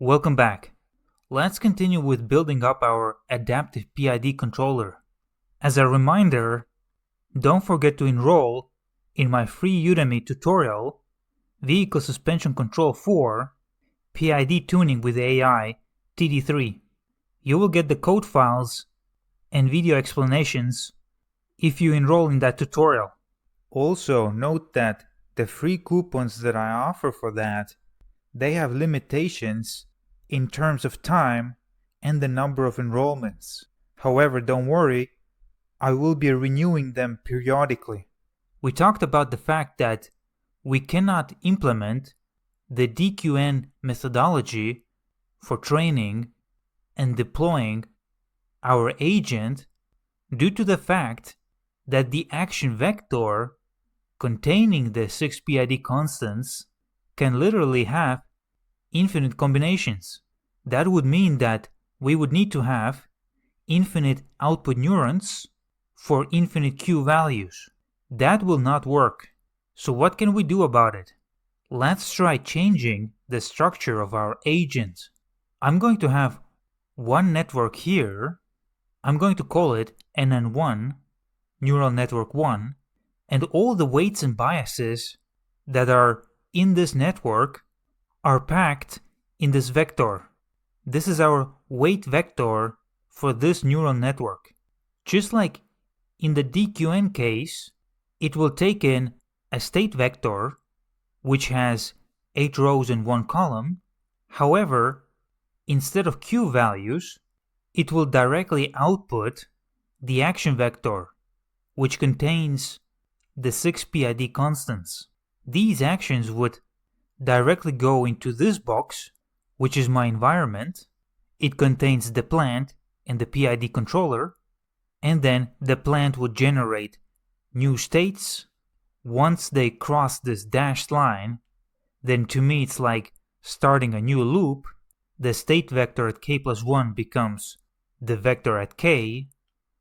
Welcome back. Let's continue with building up our adaptive PID controller. As a reminder, don't forget to enroll in my free Udemy tutorial, Vehicle Suspension Control 4, PID Tuning with AI, TD3. You will get the code files and video explanations if you enroll in that tutorial. Also, note that the free coupons that I offer for that, they have limitations in terms of time and the number of enrollments. However, don't worry, I will be renewing them periodically. We talked about the fact that we cannot implement the DQN methodology for training and deploying our agent due to the fact that the action vector containing the 6 PID constants can literally have infinite combinations. That would mean that we would need to have infinite output neurons for infinite Q values. That will not work. So what can we do about it? Let's try changing the structure of our agent. I'm going to have one network here. I'm going to call it NN1, neural network 1, and all the weights and biases that are in this network are packed in this vector. This is our weight vector for this neural network. Just like in the DQN case, it will take in a state vector which has 8 rows and 1 column. However, instead of Q values, it will directly output the action vector, which contains the 6 PID constants. These actions would directly go into this box, which is my environment. It contains the plant and the PID controller, and then the plant would generate new states. Once they cross this dashed line, then to me it's like starting a new loop. The state vector at k plus 1 becomes the vector at k,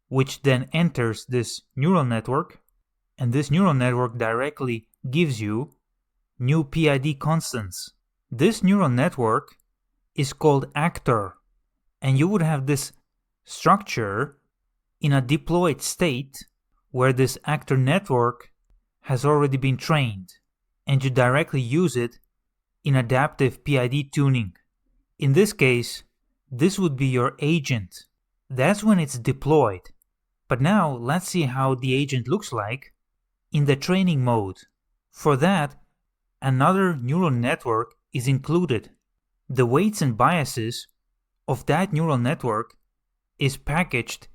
which then enters this neural network, and this neural network directly gives you new PID constants. This neural network is called actor, and you would have this structure in a deployed state where this actor network has already been trained, and you directly use it in adaptive PID tuning. In this case, this would be your agent. That's when it's deployed. But now let's see how the agent looks like in the training mode. For that, another neural network is included. The weights and biases of that neural network is packaged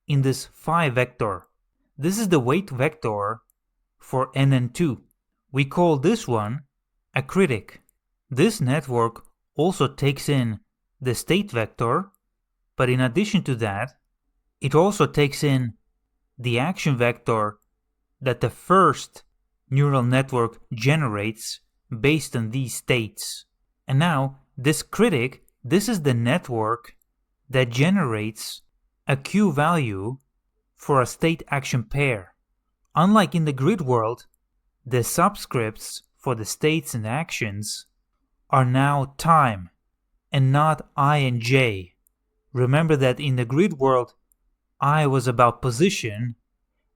in this phi vector. This is the weight vector for NN2. We call this one a critic. This network also takes in the state vector, but in addition to that, it also takes in the action vector that the first neural network generates based on these states. And now, this critic, this is the network that generates a Q value for a state action pair. Unlike in the grid world, the subscripts for the states and actions are now time and not I and J. Remember that in the grid world, I was about position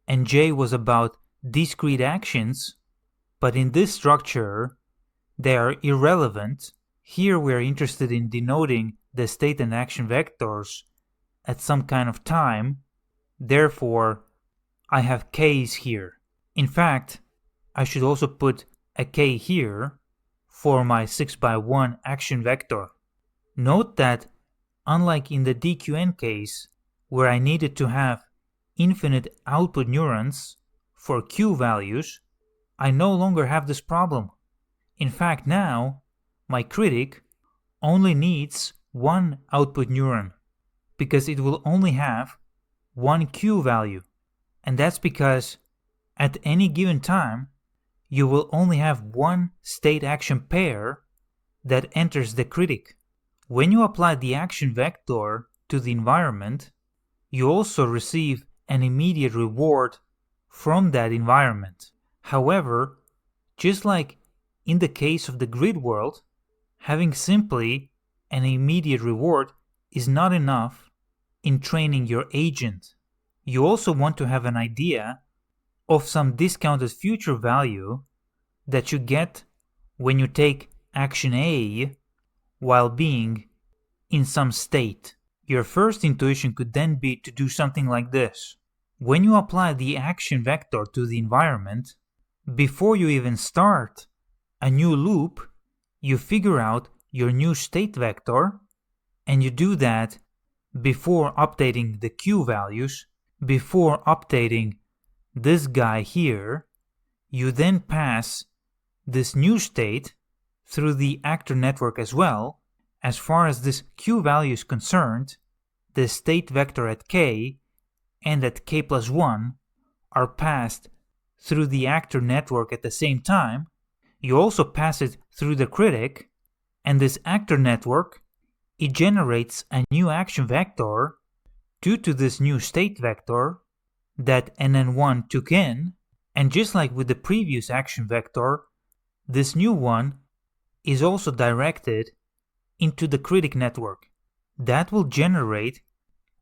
and J was about discrete actions, but in this structure, they are irrelevant. Here we are interested in denoting the state and action vectors at some kind of time. Therefore, I have k's here. In fact, I should also put a k here for my 6x1 action vector. Note that, unlike in the DQN case, where I needed to have infinite output neurons for Q values, I no longer have this problem. In fact, now, my critic only needs one output neuron, because it will only have one Q value. And that's because at any given time, you will only have one state action pair that enters the critic. When you apply the action vector to the environment, you also receive an immediate reward from that environment. However, just like in the case of the grid world, having simply an immediate reward is not enough in training your agent. You also want to have an idea of some discounted future value that you get when you take action A while being in some state. Your first intuition could then be to do something like this. When you apply the action vector to the environment, before you even start a new loop, you figure out your new state vector, and you do that before updating the Q values, before updating this guy here. You then pass this new state through the actor network as well. As far as this Q value is concerned, the state vector at K and at K plus 1 are passed through the actor network at the same time. You also pass it through the critic, and this actor network, it generates a new action vector due to this new state vector that NN1 took in, and just like with the previous action vector, this new one is also directed into the critic network. That will generate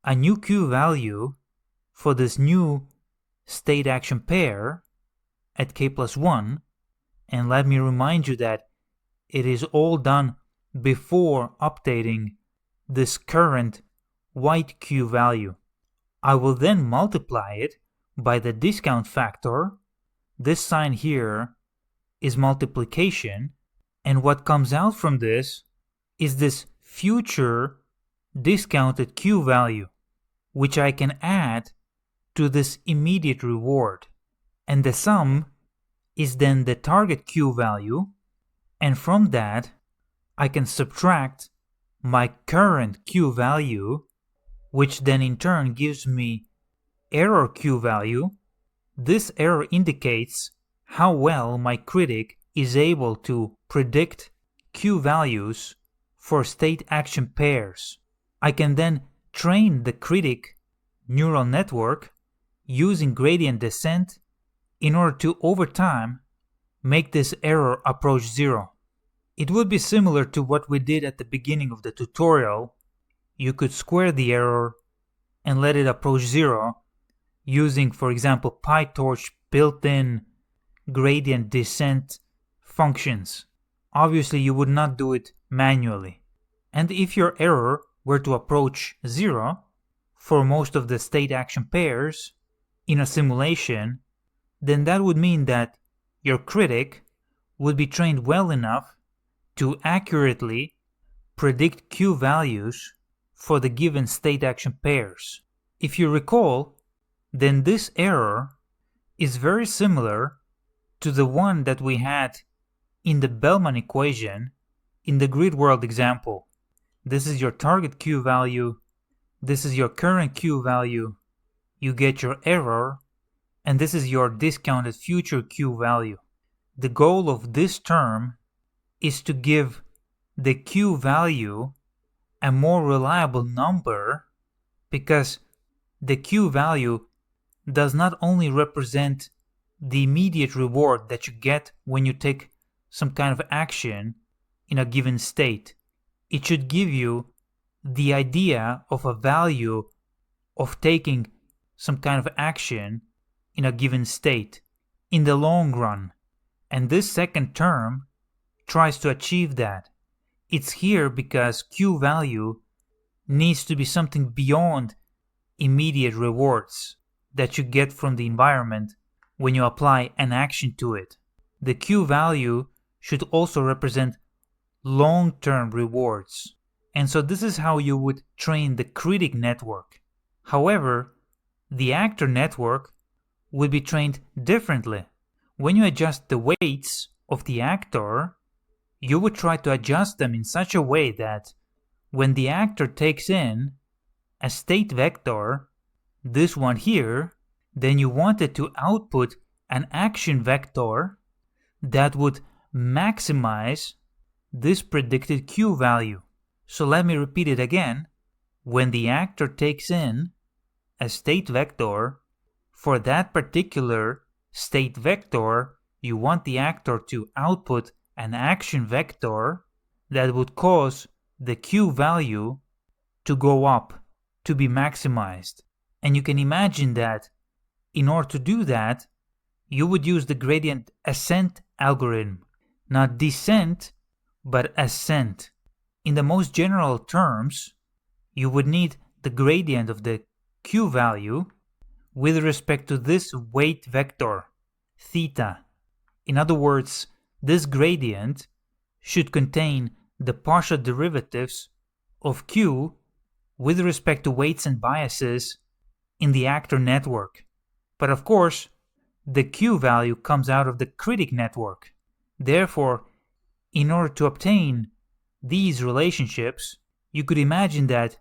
a new Q value for this new state action pair at K plus 1, and let me remind you that it is all done before updating this current white Q value. I will then multiply it by the discount factor. This sign here is multiplication, and what comes out from this is this future discounted Q value, which I can add to this immediate reward. And the sum is then the target Q value, and from that I can subtract my current Q value, which then in turn gives me error Q value. This error indicates how well my critic is able to predict Q values for state action pairs. I can then train the critic neural network using gradient descent in order to, over time, make this error approach zero. It would be similar to what we did at the beginning of the tutorial. You could square the error and let it approach zero using, for example, PyTorch built-in gradient descent functions. Obviously, you would not do it manually. And if your error were to approach zero for most of the state action pairs in a simulation, then that would mean that your critic would be trained well enough to accurately predict Q values for the given state action pairs. If you recall, then this error is very similar to the one that we had in the Bellman equation in the grid world example. This is your target Q value, this is your current Q value, you get your error, and this is your discounted future Q value. The goal of this term is to give the Q value a more reliable number, because the Q value does not only represent the immediate reward that you get when you take some kind of action in a given state. It should give you the idea of a value of taking some kind of action in a given state in the long run. And this second term tries to achieve that. It's here because Q value needs to be something beyond immediate rewards that you get from the environment when you apply an action to it. The Q value should also represent long-term rewards. And so this is how you would train the critic network. However, the actor network would be trained differently. When you adjust the weights of the actor, you would try to adjust them in such a way that when the actor takes in a state vector, this one here, then you want it to output an action vector that would maximize this predicted Q value. So let me repeat it again. When the actor takes in a state vector, for that particular state vector, you want the actor to output an action vector that would cause the Q value to go up, to be maximized. And you can imagine that in order to do that, you would use the gradient ascent algorithm, not descent, but ascent. In the most general terms, you would need the gradient of the Q value with respect to this weight vector, theta. In other words, this gradient should contain the partial derivatives of Q with respect to weights and biases in the actor network. But of course, the Q value comes out of the critic network. Therefore, in order to obtain these relationships, you could imagine that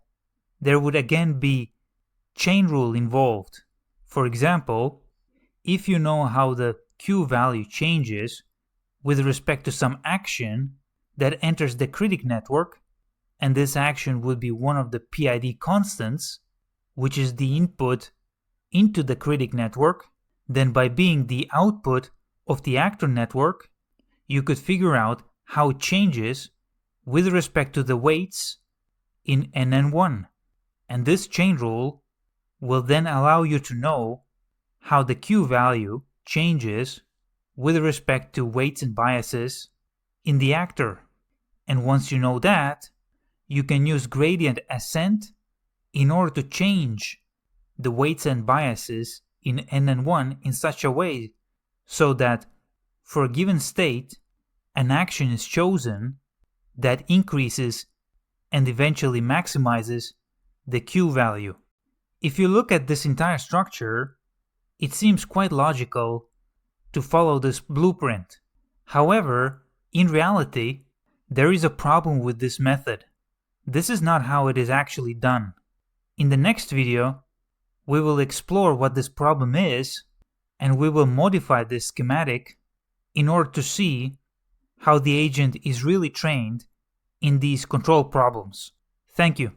there would again be chain rule involved. For example, if you know how the Q value changes with respect to some action that enters the critic network, and this action would be one of the PID constants, which is the input into the critic network, then by being the output of the actor network, you could figure out how it changes with respect to the weights in NN1. And this chain rule will then allow you to know how the Q value changes with respect to weights and biases in the actor. And once you know that, you can use gradient ascent in order to change the weights and biases in NN1 in such a way so that for a given state, an action is chosen that increases and eventually maximizes the Q value. If you look at this entire structure, it seems quite logical to follow this blueprint. However, in reality, there is a problem with this method. This is not how it is actually done. In the next video, we will explore what this problem is, and we will modify this schematic in order to see how the agent is really trained in these control problems. Thank you.